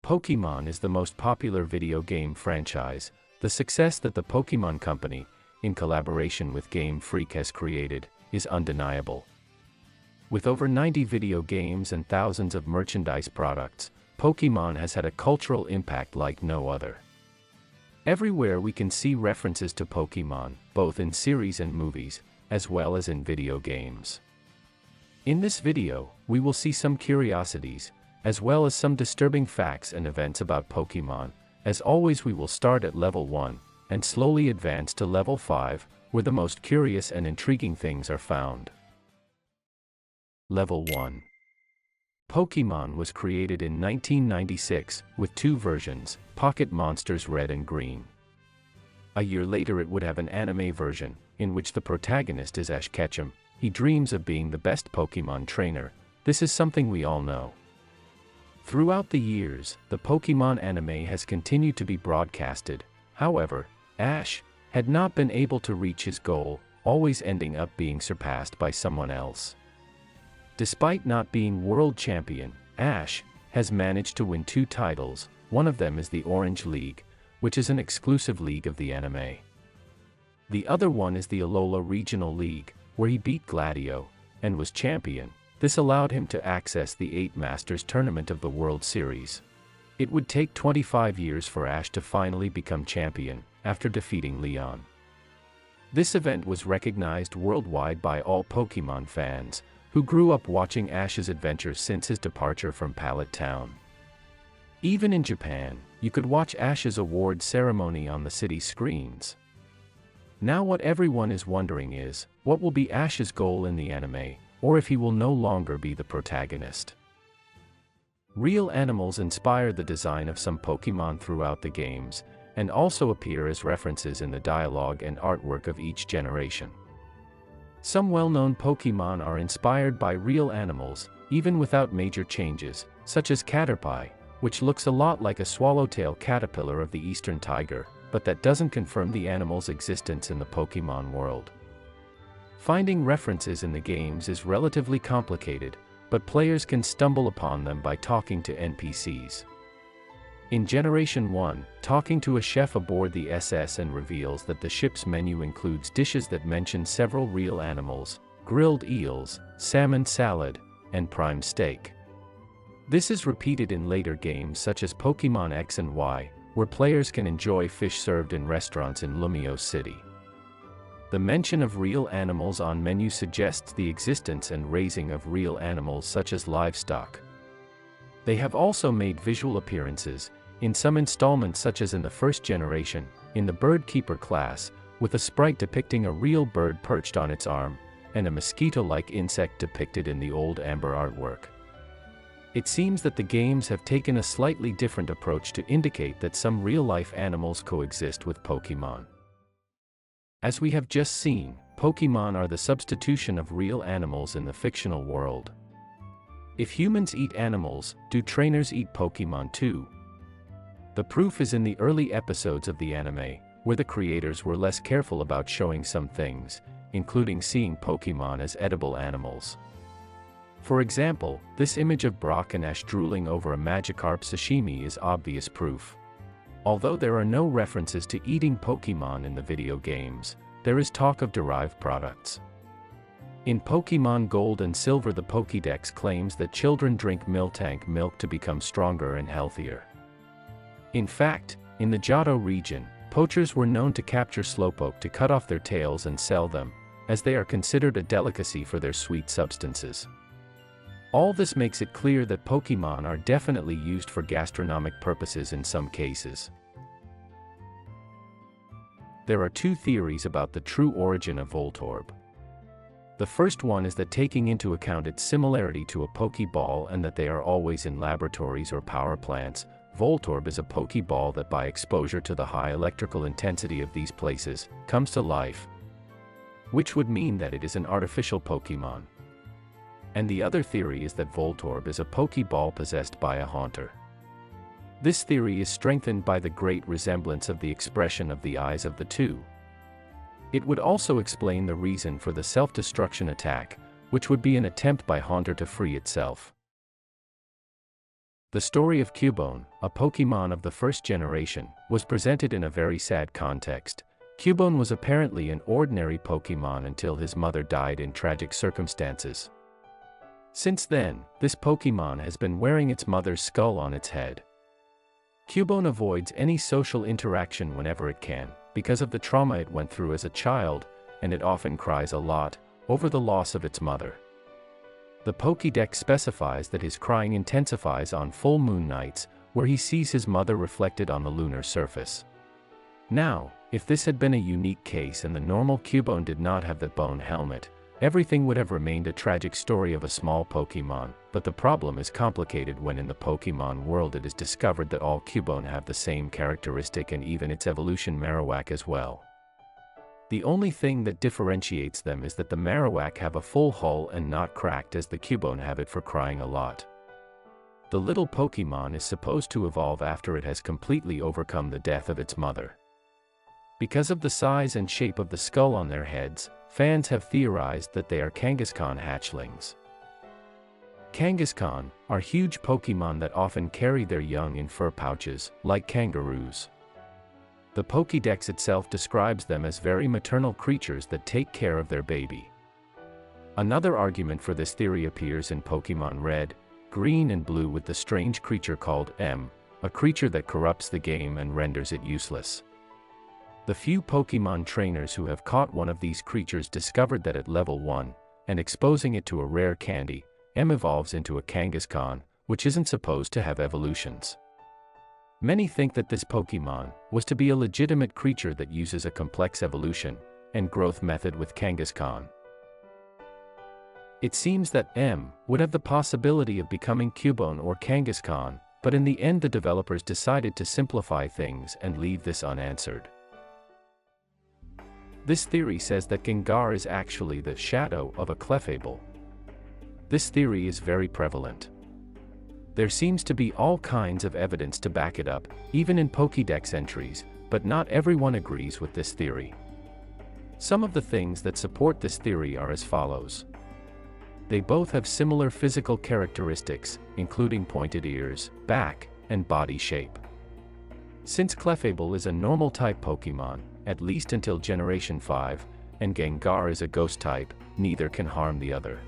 Pokémon is the most popular video game franchise. The success that the Pokémon Company, in collaboration with Game Freak, has created, is undeniable. With over 90 video games and thousands of merchandise products, Pokémon has had a cultural impact like no other. Everywhere we can see references to Pokémon, both in series and movies, as well as in video games. In this video, we will see some curiosities, as well as some disturbing facts and events about Pokémon. As always, we will start at level 1, and slowly advance to level 5, where the most curious and intriguing things are found. Level 1. Pokémon was created in 1996, with two versions, Pocket Monsters Red and Green. A year later it would have an anime version, in which the protagonist is Ash Ketchum. He dreams of being the best Pokémon trainer. This is something we all know. Throughout the years, the Pokémon anime has continued to be broadcasted. However, Ash had not been able to reach his goal, always ending up being surpassed by someone else. Despite not being world champion, Ash has managed to win 2 titles. One of them is the Orange League, which is an exclusive league of the anime. The other one is the Alola Regional League, where he beat Gladio and was champion. This allowed him to access the 8 Masters tournament of the World Series. It would take 25 years for Ash to finally become champion, after defeating Leon. This event was recognized worldwide by all Pokémon fans, who grew up watching Ash's adventures since his departure from Pallet Town. Even in Japan, you could watch Ash's award ceremony on the city screens. Now what everyone is wondering is, what will be Ash's goal in the anime, or if he will no longer be the protagonist. Real animals inspire the design of some Pokémon throughout the games, and also appear as references in the dialogue and artwork of each generation. Some well-known Pokémon are inspired by real animals, even without major changes, such as Caterpie, which looks a lot like a swallowtail caterpillar of the eastern tiger, but that doesn't confirm the animal's existence in the Pokémon world. Finding references in the games is relatively complicated, but players can stumble upon them by talking to NPCs. In Generation 1, talking to a chef aboard the SS and reveals that the ship's menu includes dishes that mention several real animals: grilled eels, salmon salad, and prime steak. This is repeated in later games such as Pokémon X and Y, where players can enjoy fish served in restaurants in Lumiose City. The mention of real animals on menu suggests the existence and raising of real animals such as livestock. They have also made visual appearances, in some installments such as in the first generation, in the Bird Keeper class, with a sprite depicting a real bird perched on its arm, and a mosquito-like insect depicted in the old Amber artwork. It seems that the games have taken a slightly different approach to indicate that some real-life animals coexist with Pokémon. As we have just seen, Pokémon are the substitution of real animals in the fictional world. If humans eat animals, do trainers eat Pokémon too? The proof is in the early episodes of the anime, where the creators were less careful about showing some things, including seeing Pokémon as edible animals. For example, this image of Brock and Ash drooling over a Magikarp sashimi is obvious proof. Although there are no references to eating Pokémon in the video games, there is talk of derived products. In Pokémon Gold and Silver, the Pokédex claims that children drink Miltank milk to become stronger and healthier. In fact, in the Johto region, poachers were known to capture Slowpoke to cut off their tails and sell them, as they are considered a delicacy for their sweet substances. All this makes it clear that Pokémon are definitely used for gastronomic purposes in some cases. There are 2 theories about the true origin of Voltorb. The first one is that taking into account its similarity to a Pokeball and that they are always in laboratories or power plants, Voltorb is a Pokeball that by exposure to the high electrical intensity of these places, comes to life. Which would mean that it is an artificial Pokemon. And the other theory is that Voltorb is a Pokeball possessed by a haunter. This theory is strengthened by the great resemblance of the expression of the eyes of the two. It would also explain the reason for the self-destruction attack, which would be an attempt by Haunter to free itself. The story of Cubone, a Pokémon of the first generation, was presented in a very sad context. Cubone was apparently an ordinary Pokémon until his mother died in tragic circumstances. Since then, this Pokémon has been wearing its mother's skull on its head. Cubone avoids any social interaction whenever it can, because of the trauma it went through as a child, and it often cries a lot over the loss of its mother. The Pokédex specifies that his crying intensifies on full moon nights, where he sees his mother reflected on the lunar surface. Now, if this had been a unique case and the normal Cubone did not have that bone helmet, everything would have remained a tragic story of a small Pokémon, but the problem is complicated when in the Pokémon world it is discovered that all Cubone have the same characteristic and even its evolution Marowak as well. The only thing that differentiates them is that the Marowak have a full hull and not cracked as the Cubone have it for crying a lot. The little Pokémon is supposed to evolve after it has completely overcome the death of its mother. Because of the size and shape of the skull on their heads, fans have theorized that they are Kangaskhan hatchlings. Kangaskhan are huge Pokémon that often carry their young in fur pouches, like kangaroos. The Pokédex itself describes them as very maternal creatures that take care of their baby. Another argument for this theory appears in Pokémon Red, Green and Blue with the strange creature called M, a creature that corrupts the game and renders it useless. The few Pokémon trainers who have caught one of these creatures discovered that at level 1, and exposing it to a rare candy, M evolves into a Kangaskhan, which isn't supposed to have evolutions. Many think that this Pokémon was to be a legitimate creature that uses a complex evolution and growth method with Kangaskhan. It seems that M would have the possibility of becoming Cubone or Kangaskhan, but in the end the developers decided to simplify things and leave this unanswered. This theory says that Gengar is actually the shadow of a Clefable. This theory is very prevalent. There seems to be all kinds of evidence to back it up, even in Pokédex entries, but not everyone agrees with this theory. Some of the things that support this theory are as follows. They both have similar physical characteristics, including pointed ears, back, and body shape. Since Clefable is a normal type Pokémon, at least until Generation 5, and Gengar is a ghost type, neither can harm the other.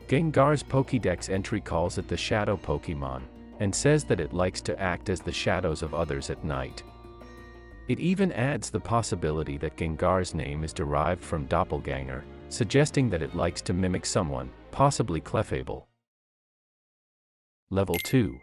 Gengar's Pokédex entry calls it the Shadow Pokémon, and says that it likes to act as the shadows of others at night. It even adds the possibility that Gengar's name is derived from doppelganger, suggesting that it likes to mimic someone, possibly Clefable. Level 2.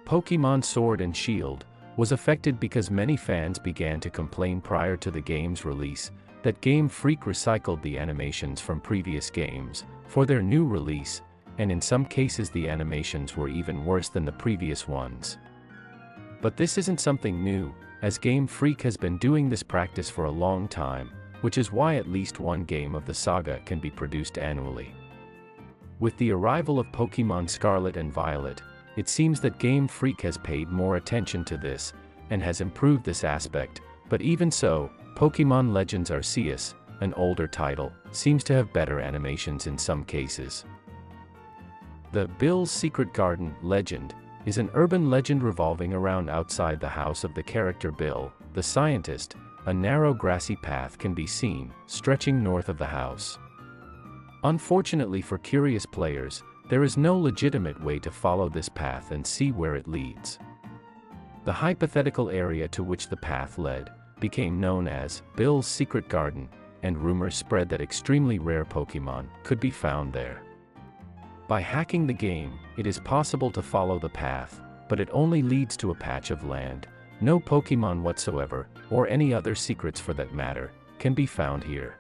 Pokémon Sword and Shield was affected because many fans began to complain prior to the game's release that Game Freak recycled the animations from previous games for their new release, and in some cases the animations were even worse than the previous ones. But this isn't something new, as Game Freak has been doing this practice for a long time, which is why at least one game of the saga can be produced annually. With the arrival of Pokémon Scarlet and Violet, it seems that Game Freak has paid more attention to this, and has improved this aspect, but even so, Pokémon Legends Arceus, an older title, seems to have better animations in some cases. The Bill's Secret Garden legend is an urban legend revolving around outside the house of the character Bill, the scientist. A narrow grassy path can be seen, stretching north of the house. Unfortunately for curious players, there is no legitimate way to follow this path and see where it leads. The hypothetical area to which the path led became known as Bill's Secret Garden, and rumors spread that extremely rare Pokémon could be found there. By hacking the game, it is possible to follow the path, but it only leads to a patch of land. No Pokémon whatsoever, or any other secrets for that matter, can be found here.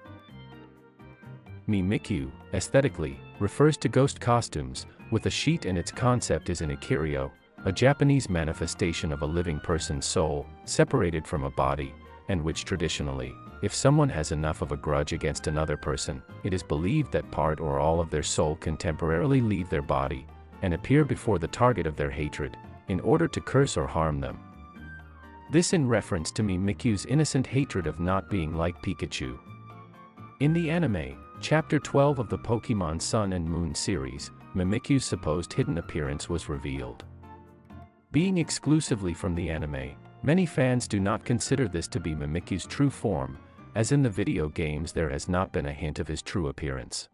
Mimikyu, aesthetically, refers to ghost costumes, with a sheet, and its concept is an Ikiryo, a Japanese manifestation of a living person's soul, separated from a body, and which traditionally, if someone has enough of a grudge against another person, it is believed that part or all of their soul can temporarily leave their body, and appear before the target of their hatred, in order to curse or harm them. This in reference to Mimikyu's innocent hatred of not being like Pikachu. In the anime, Chapter 12 of the Pokémon Sun and Moon series, Mimikyu's supposed hidden appearance was revealed. Being exclusively from the anime, many fans do not consider this to be Mimikyu's true form, as in the video games there has not been a hint of his true appearance.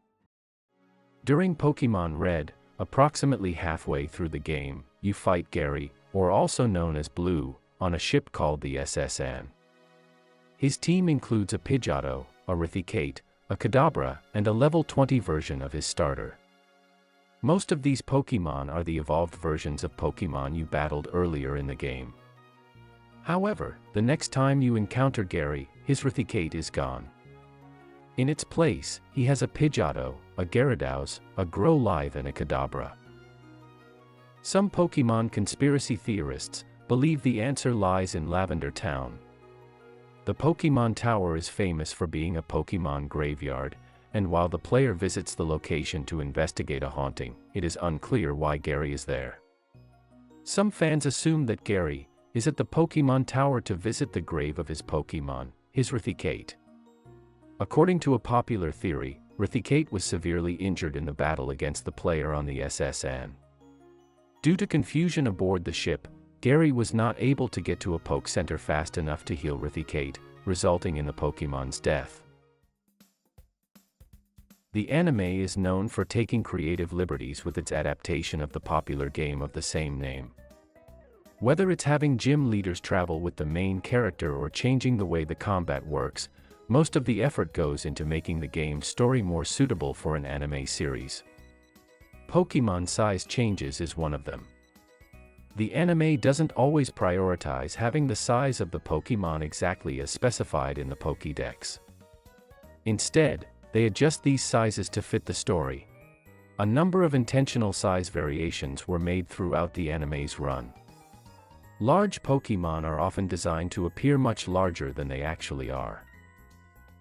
During Pokémon Red, approximately halfway through the game, you fight Gary, or also known as Blue, on a ship called the SSN. His team includes a Pidgeotto, a Raticate, a Kadabra, and a level 20 version of his starter. Most of these Pokémon are the evolved versions of Pokémon you battled earlier in the game. However, the next time you encounter Gary, his Raticate is gone. In its place, he has a Pidgeotto, a Gyarados, a Growlithe and a Kadabra. Some Pokémon conspiracy theorists believe the answer lies in Lavender Town. The Pokémon Tower is famous for being a Pokémon graveyard, and while the player visits the location to investigate a haunting, it is unclear why Gary is there. Some fans assume that Gary is at the Pokémon Tower to visit the grave of his Pokémon, his Raticate. According to a popular theory, Raticate was severely injured in the battle against the player on the SSN. Due to confusion aboard the ship, Gary was not able to get to a Poke Center fast enough to heal Raticate, resulting in the Pokémon's death. The anime is known for taking creative liberties with its adaptation of the popular game of the same name. Whether it's having gym leaders travel with the main character or changing the way the combat works, most of the effort goes into making the game's story more suitable for an anime series. Pokémon size changes is one of them. The anime doesn't always prioritize having the size of the Pokémon exactly as specified in the Pokédex. Instead, they adjust these sizes to fit the story. A number of intentional size variations were made throughout the anime's run. Large Pokémon are often designed to appear much larger than they actually are.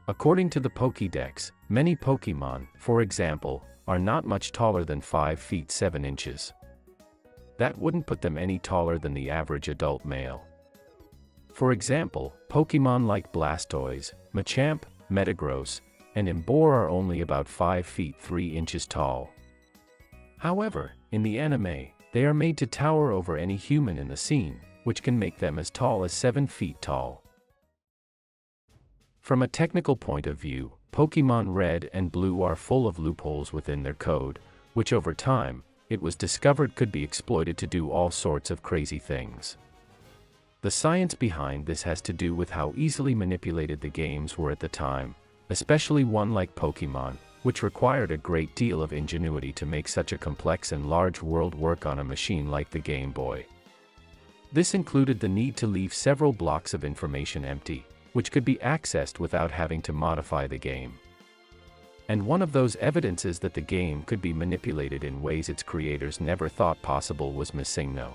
According to the Pokédex, many Pokémon, for example, are not much taller than 5 feet 7 inches. That wouldn't put them any taller than the average adult male. For example, Pokémon like Blastoise, Machamp, Metagross, and Emboar are only about 5 feet 3 inches tall. However, in the anime, they are made to tower over any human in the scene, which can make them as tall as 7 feet tall. From a technical point of view, Pokémon Red and Blue are full of loopholes within their code, which over time, it was discovered could be exploited to do all sorts of crazy things. The science behind this has to do with how easily manipulated the games were at the time, especially one like Pokémon, which required a great deal of ingenuity to make such a complex and large world work on a machine like the Game Boy. This included the need to leave several blocks of information empty, which could be accessed without having to modify the game. And one of those evidences that the game could be manipulated in ways its creators never thought possible was Missingno.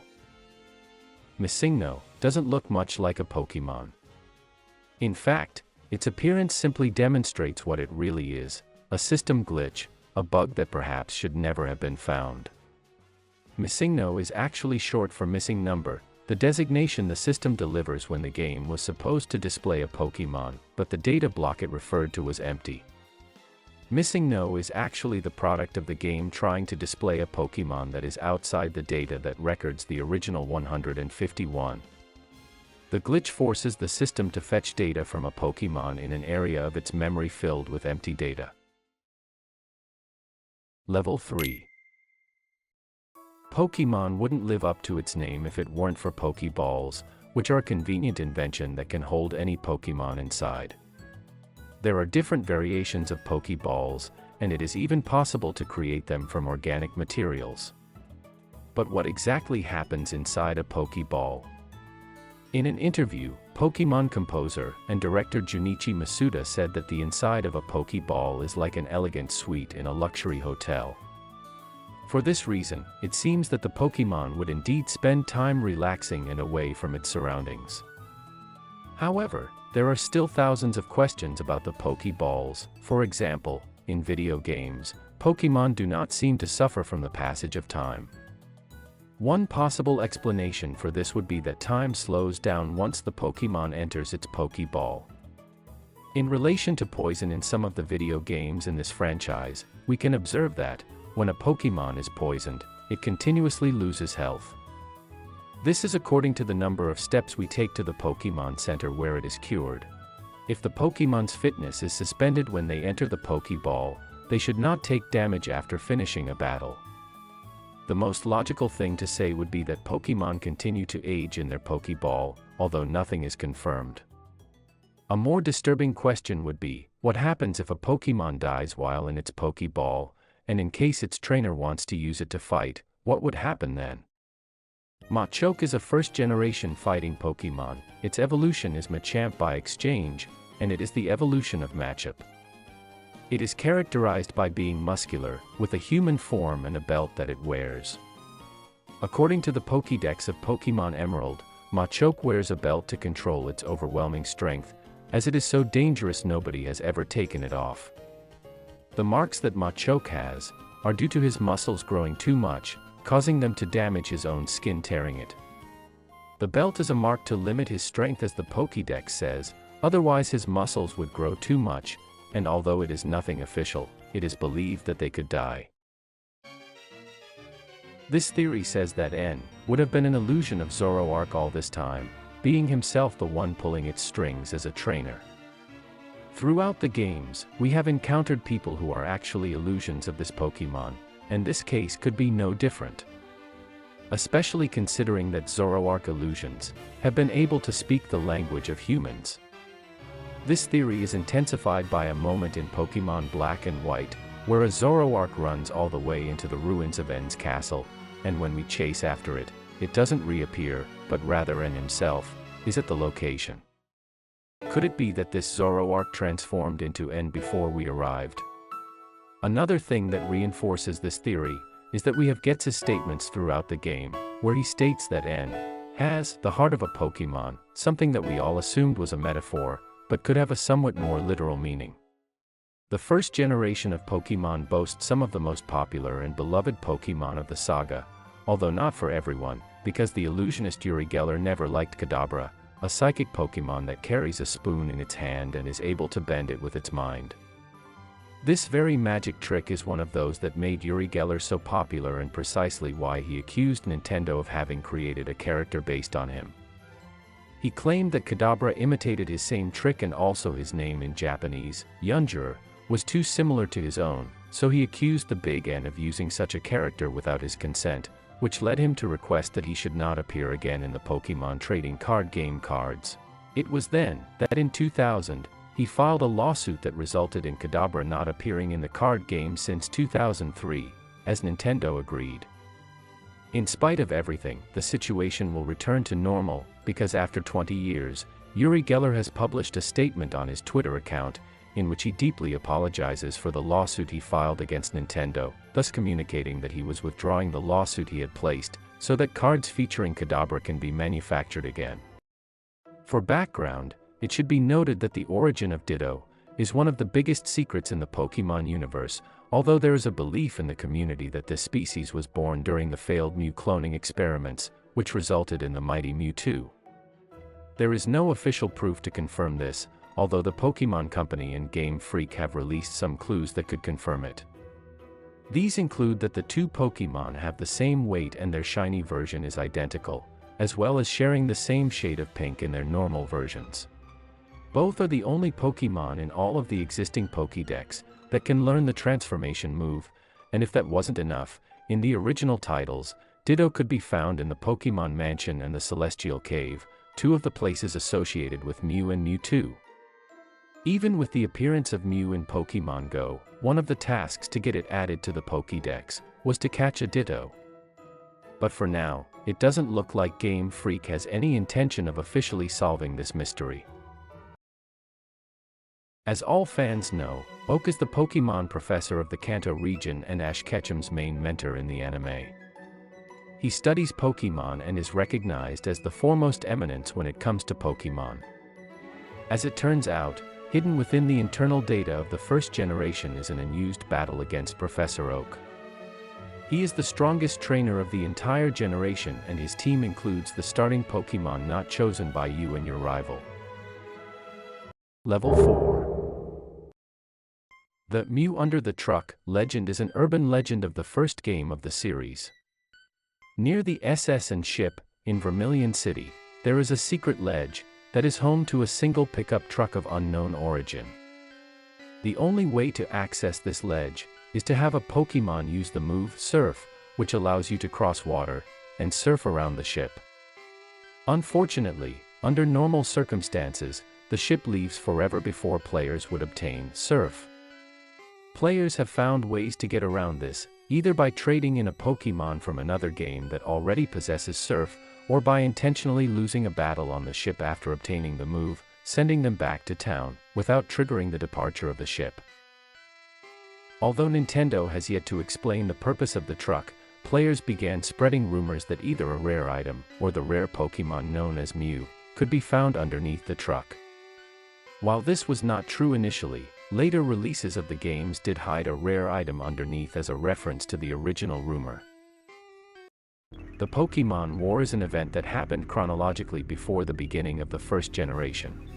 Missingno doesn't look much like a Pokémon. In fact, its appearance simply demonstrates what it really is, a system glitch, a bug that perhaps should never have been found. Missingno is actually short for missing number, the designation the system delivers when the game was supposed to display a Pokémon, but the data block it referred to was empty. Missingno is actually the product of the game trying to display a Pokémon that is outside the data that records the original 151. The glitch forces the system to fetch data from a Pokémon in an area of its memory filled with empty data. Level 3. Pokémon wouldn't live up to its name if it weren't for Pokéballs, which are a convenient invention that can hold any Pokémon inside. There are different variations of Pokéballs, and it is even possible to create them from organic materials. But what exactly happens inside a Pokéball? In an interview, Pokémon composer and director Junichi Masuda said that the inside of a Pokéball is like an elegant suite in a luxury hotel. For this reason, it seems that the Pokémon would indeed spend time relaxing and away from its surroundings. However, there are still thousands of questions about the Pokéballs. For example, in video games, Pokémon do not seem to suffer from the passage of time. One possible explanation for this would be that time slows down once the Pokémon enters its Pokéball. In relation to poison in some of the video games in this franchise, we can observe that, when a Pokémon is poisoned, it continuously loses health. This is according to the number of steps we take to the Pokémon Center where it is cured. If the Pokémon's fitness is suspended when they enter the Pokéball, they should not take damage after finishing a battle. The most logical thing to say would be that Pokémon continue to age in their Pokéball, although nothing is confirmed. A more disturbing question would be, what happens if a Pokémon dies while in its Pokéball, and in case its trainer wants to use it to fight, what would happen then? Machoke is a first-generation fighting Pokémon. Its evolution is Machamp by exchange, and it is the evolution of Machop. It is characterized by being muscular, with a human form and a belt that it wears. According to the Pokédex of Pokémon Emerald, Machoke wears a belt to control its overwhelming strength, as it is so dangerous nobody has ever taken it off. The marks that Machoke has are due to his muscles growing too much, causing them to damage his own skin, tearing it. The belt is a mark to limit his strength, as the Pokédex says, otherwise his muscles would grow too much, and although it is nothing official, it is believed that they could die. This theory says that N would have been an illusion of Zoroark all this time, being himself the one pulling its strings as a trainer. Throughout the games, we have encountered people who are actually illusions of this Pokémon, and this case could be no different. Especially considering that Zoroark illusions have been able to speak the language of humans. This theory is intensified by a moment in Pokémon Black and White, where a Zoroark runs all the way into the ruins of N's castle, and when we chase after it, it doesn't reappear, but rather N himself is at the location. Could it be that this Zoroark transformed into N before we arrived? Another thing that reinforces this theory is that we have Gets's statements throughout the game, where he states that N has the heart of a Pokémon, something that we all assumed was a metaphor, but could have a somewhat more literal meaning. The first generation of Pokémon boasts some of the most popular and beloved Pokémon of the saga, although not for everyone, because the illusionist Uri Geller never liked Kadabra, a psychic Pokémon that carries a spoon in its hand and is able to bend it with its mind. This very magic trick is one of those that made Uri Geller so popular and precisely why he accused Nintendo of having created a character based on him. He claimed that Kadabra imitated his same trick, and also his name in Japanese, Yunjur, was too similar to his own, so he accused the Big N of using such a character without his consent, which led him to request that he should not appear again in the Pokémon trading card game cards. It was then that in 2000, he filed a lawsuit that resulted in Kadabra not appearing in the card game since 2003, as Nintendo agreed. In spite of everything, the situation will return to normal, because after 20 years, Uri Geller has published a statement on his Twitter account, in which he deeply apologizes for the lawsuit he filed against Nintendo, thus communicating that he was withdrawing the lawsuit he had placed, so that cards featuring Kadabra can be manufactured again. For background, it should be noted that the origin of Ditto is one of the biggest secrets in the Pokémon universe, although there is a belief in the community that this species was born during the failed Mew cloning experiments, which resulted in the mighty Mewtwo. There is no official proof to confirm this, although the Pokémon Company and Game Freak have released some clues that could confirm it. These include that the two Pokémon have the same weight and their shiny version is identical, as well as sharing the same shade of pink in their normal versions. Both are the only Pokémon in all of the existing Pokédex that can learn the transformation move, and if that wasn't enough, in the original titles, Ditto could be found in the Pokémon Mansion and the Celestial Cave, two of the places associated with Mew and Mewtwo. Even with the appearance of Mew in Pokémon Go, one of the tasks to get it added to the Pokédex was to catch a Ditto. But for now, it doesn't look like Game Freak has any intention of officially solving this mystery. As all fans know, Oak is the Pokémon professor of the Kanto region and Ash Ketchum's main mentor in the anime. He studies Pokémon and is recognized as the foremost eminence when it comes to Pokémon. As it turns out, hidden within the internal data of the first generation is an unused battle against Professor Oak. He is the strongest trainer of the entire generation, and his team includes the starting Pokémon not chosen by you and your rival. Level 4. The Mew Under the Truck legend is an urban legend of the first game of the series. Near the SS and ship, in Vermilion City, there is a secret ledge that is home to a single pickup truck of unknown origin. The only way to access this ledge is to have a Pokémon use the move Surf, which allows you to cross water and surf around the ship. Unfortunately, under normal circumstances, the ship leaves forever before players would obtain Surf. Players have found ways to get around this, either by trading in a Pokémon from another game that already possesses Surf, or by intentionally losing a battle on the ship after obtaining the move, sending them back to town, without triggering the departure of the ship. Although Nintendo has yet to explain the purpose of the truck, players began spreading rumors that either a rare item, or the rare Pokémon known as Mew, could be found underneath the truck. While this was not true initially, later releases of the games did hide a rare item underneath as a reference to the original rumor. The Pokémon War is an event that happened chronologically before the beginning of the first generation.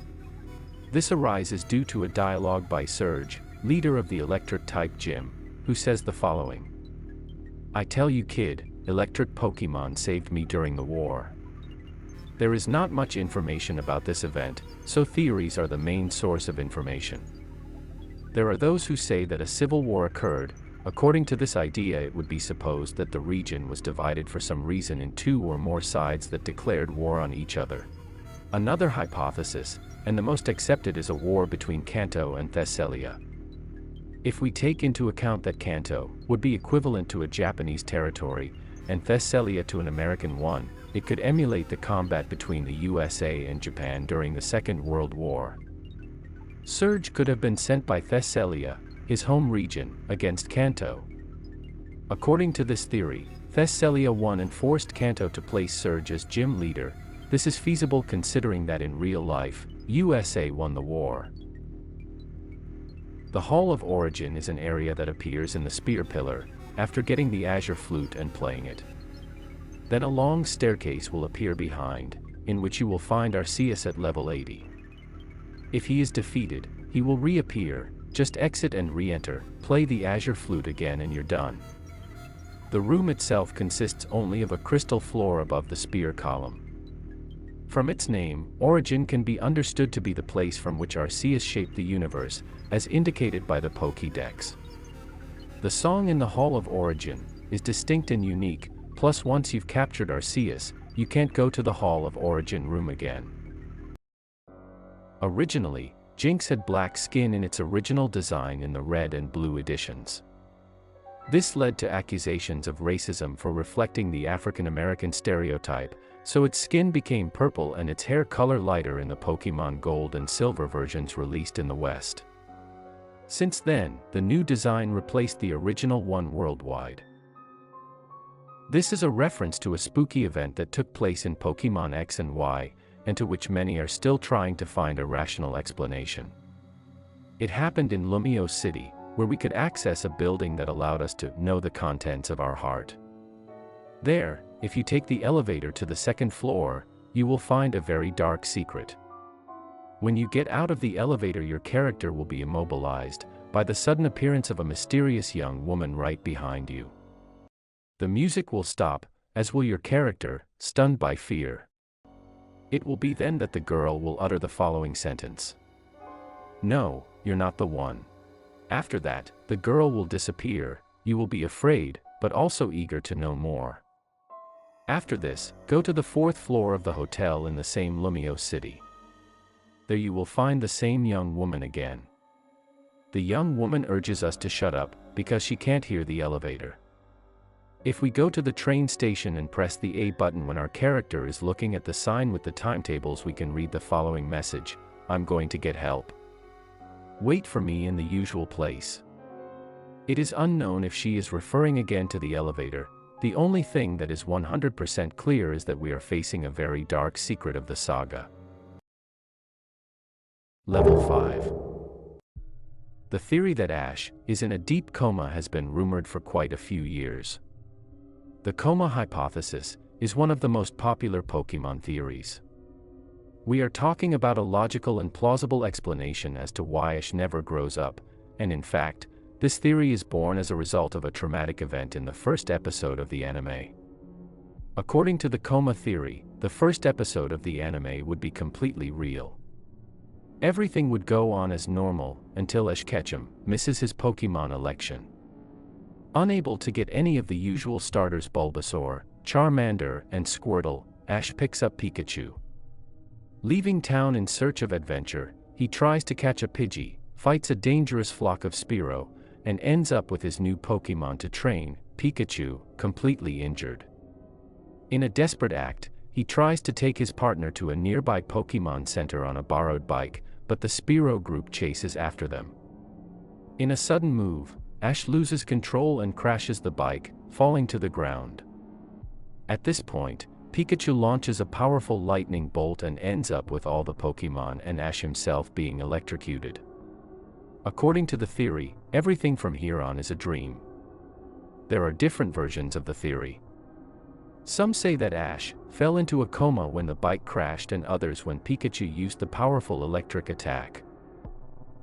This arises due to a dialogue by Surge, leader of the Electric-type gym, who says the following. "I tell you kid, electric Pokémon saved me during the war." There is not much information about this event, so theories are the main source of information. There are those who say that a civil war occurred. According to this idea, it would be supposed that the region was divided for some reason in two or more sides that declared war on each other. Another hypothesis, and the most accepted, is a war between Kanto and Thessalia. If we take into account that Kanto would be equivalent to a Japanese territory, and Thessalia to an American one, it could emulate the combat between the USA and Japan during the Second World War. Surge could have been sent by Thessalia, his home region, against Kanto. According to this theory, Thessalia won and forced Kanto to place Surge as gym leader. This is feasible considering that in real life, USA won the war. The Hall of Origin is an area that appears in the Spear Pillar, after getting the Azure Flute and playing it. Then a long staircase will appear behind, in which you will find Arceus at level 80. If he is defeated, he will reappear. Just exit and re-enter, play the Azure Flute again and you're done. The room itself consists only of a crystal floor above the spear column. From its name, Origin can be understood to be the place from which Arceus shaped the universe, as indicated by the Pokédex. The song in the Hall of Origin is distinct and unique, plus once you've captured Arceus, you can't go to the Hall of Origin room again. Originally, Jinx had black skin in its original design in the red and blue editions. This led to accusations of racism for reflecting the African American stereotype, so its skin became purple and its hair color lighter in the Pokémon Gold and Silver versions released in the West. Since then, the new design replaced the original one worldwide. This is a reference to a spooky event that took place in Pokémon X and Y, and to which many are still trying to find a rational explanation. It happened in Lumio City, where we could access a building that allowed us to know the contents of our heart. There, if you take the elevator to the second floor, you will find a very dark secret. When you get out of the elevator, your character will be immobilized by the sudden appearance of a mysterious young woman right behind you. The music will stop, as will your character, stunned by fear. It will be then that the girl will utter the following sentence. "No, you're not the one." After that, the girl will disappear. You will be afraid, but also eager to know more. After this, go to the 4th floor of the hotel in the same Lumio City. There you will find the same young woman again. The young woman urges us to shut up, because she can't hear the elevator. If we go to the train station and press the A button when our character is looking at the sign with the timetables, we can read the following message: "I'm going to get help. Wait for me in the usual place." It is unknown if she is referring again to the elevator. The only thing that is 100% clear is that we are facing a very dark secret of the saga. Level 5. The theory that Ash is in a deep coma has been rumored for quite a few years. The coma hypothesis is one of the most popular Pokémon theories. We are talking about a logical and plausible explanation as to why Ash never grows up, and in fact, this theory is born as a result of a traumatic event in the first episode of the anime. According to the coma theory, the first episode of the anime would be completely real. Everything would go on as normal until Ash Ketchum misses his Pokémon election. Unable to get any of the usual starters Bulbasaur, Charmander, and Squirtle, Ash picks up Pikachu. Leaving town in search of adventure, he tries to catch a Pidgey, fights a dangerous flock of Spearow, and ends up with his new Pokémon to train, Pikachu, completely injured. In a desperate act, he tries to take his partner to a nearby Pokémon Center on a borrowed bike, but the Spearow group chases after them. In a sudden move, Ash loses control and crashes the bike, falling to the ground. At this point, Pikachu launches a powerful lightning bolt and ends up with all the Pokémon and Ash himself being electrocuted. According to the theory, everything from here on is a dream. There are different versions of the theory. Some say that Ash fell into a coma when the bike crashed, and others when Pikachu used the powerful electric attack.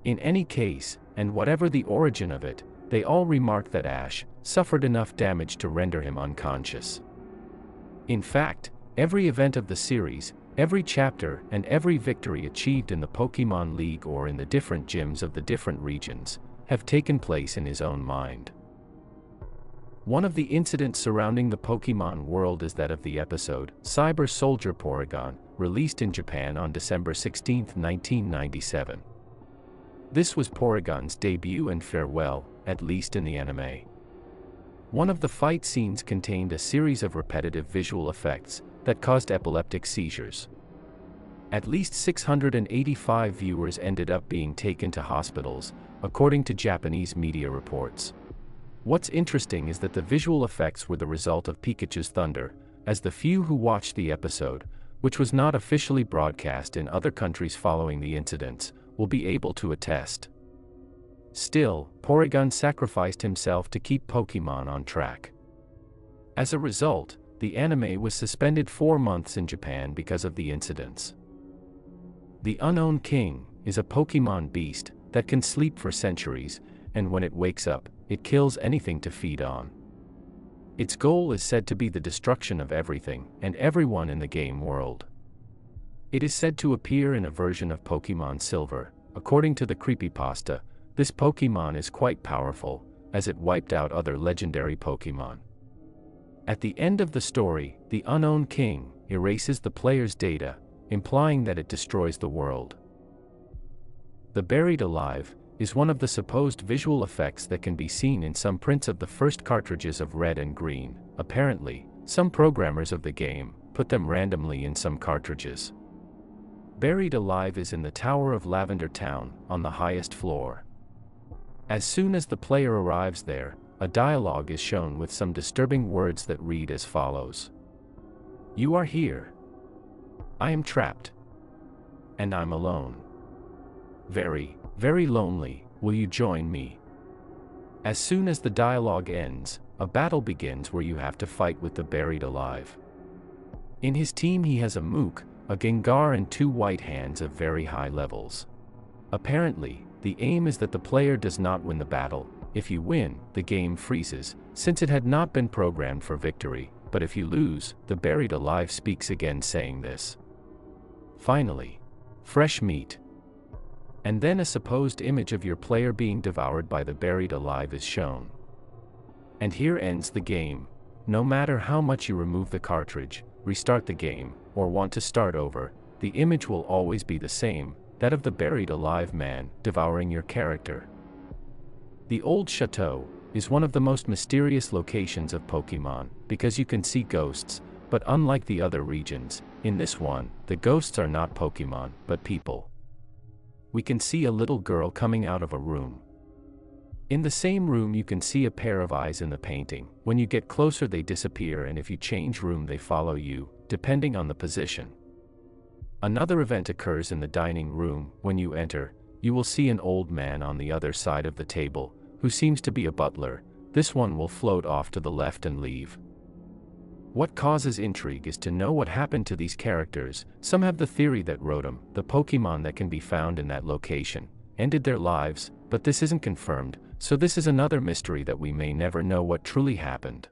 In any case, and whatever the origin of it, they all remark that Ash suffered enough damage to render him unconscious. In fact, every event of the series, every chapter, and every victory achieved in the Pokémon League or in the different gyms of the different regions, have taken place in his own mind. One of the incidents surrounding the Pokémon world is that of the episode Cyber Soldier Porygon, released in Japan on December 16, 1997. This was Porygon's debut and farewell, at least in the anime. One of the fight scenes contained a series of repetitive visual effects that caused epileptic seizures. At least 685 viewers ended up being taken to hospitals, according to Japanese media reports. What's interesting is that the visual effects were the result of Pikachu's thunder, as the few who watched the episode, which was not officially broadcast in other countries following the incidents, will be able to attest. Still, Porygon sacrificed himself to keep Pokémon on track. As a result, the anime was suspended 4 months in Japan because of the incidents. The Unknown King is a Pokémon beast that can sleep for centuries, and when it wakes up, it kills anything to feed on. Its goal is said to be the destruction of everything and everyone in the game world. It is said to appear in a version of Pokémon Silver. According to the creepypasta, this Pokémon is quite powerful, as it wiped out other legendary Pokémon. At the end of the story, the Unknown King erases the player's data, implying that it destroys the world. The Buried Alive is one of the supposed visual effects that can be seen in some prints of the first cartridges of Red and Green. Apparently, some programmers of the game put them randomly in some cartridges. Buried Alive is in the Tower of Lavender Town, on the highest floor. As soon as the player arrives there, a dialogue is shown with some disturbing words that read as follows. "You are here. I am trapped. And I'm alone. Very, very lonely. Will you join me?" As soon as the dialogue ends, a battle begins where you have to fight with the Buried Alive. In his team he has a Mook, a Gengar, and 2 White Hands of very high levels. Apparently, the aim is that the player does not win the battle. If you win, the game freezes, since it had not been programmed for victory, but if you lose, the Buried Alive speaks again saying this. Finally, fresh meat. And then a supposed image of your player being devoured by the Buried Alive is shown. And here ends the game. No matter how much you remove the cartridge, restart the game, or want to start over, the image will always be the same, that of the Buried Alive man devouring your character. The Old Chateau is one of the most mysterious locations of Pokémon, because you can see ghosts, but unlike the other regions, in this one, the ghosts are not Pokémon, but people. We can see a little girl coming out of a room. In the same room you can see a pair of eyes in the painting. When you get closer they disappear, and if you change room they follow you, depending on the position. Another event occurs in the dining room. When you enter, you will see an old man on the other side of the table, who seems to be a butler. This one will float off to the left and leave. What causes intrigue is to know what happened to these characters. Some have the theory that Rotom, the Pokémon that can be found in that location, ended their lives, But this isn't confirmed, so this is another mystery that we may never know what truly happened.